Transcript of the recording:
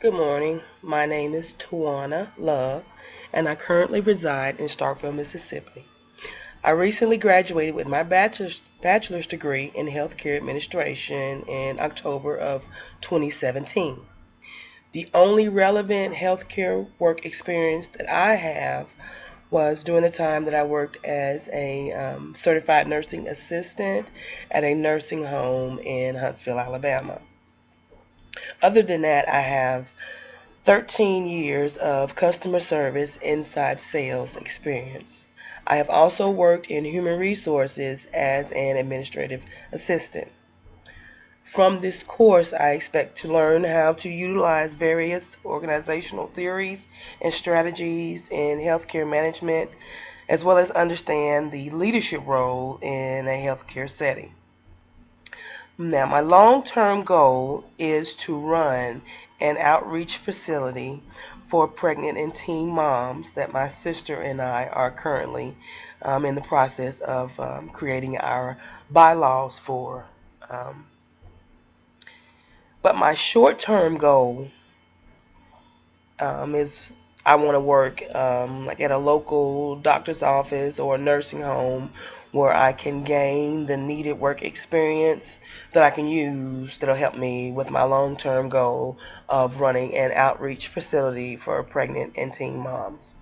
Good morning. My name is Tawana Love, and I currently reside in Starkville, Mississippi. I recently graduated with my bachelor's degree in healthcare administration in October of 2017. The only relevant healthcare work experience that I have was during the time that I worked as a certified nursing assistant at a nursing home in Huntsville, Alabama. Other than that, I have 13 years of customer service inside sales experience. I have also worked in human resources as an administrative assistant. From this course, I expect to learn how to utilize various organizational theories and strategies in healthcare management, as well as understand the leadership role in a healthcare setting. Now, my long term goal is to run an outreach facility for pregnant and teen moms that my sister and I are currently in the process of creating our bylaws for. Um, but my short term goal is I want to work like at a local doctor's office or a nursing home where I can gain the needed work experience that I can use that'll help me with my long term goal of running an outreach facility for pregnant and teen moms.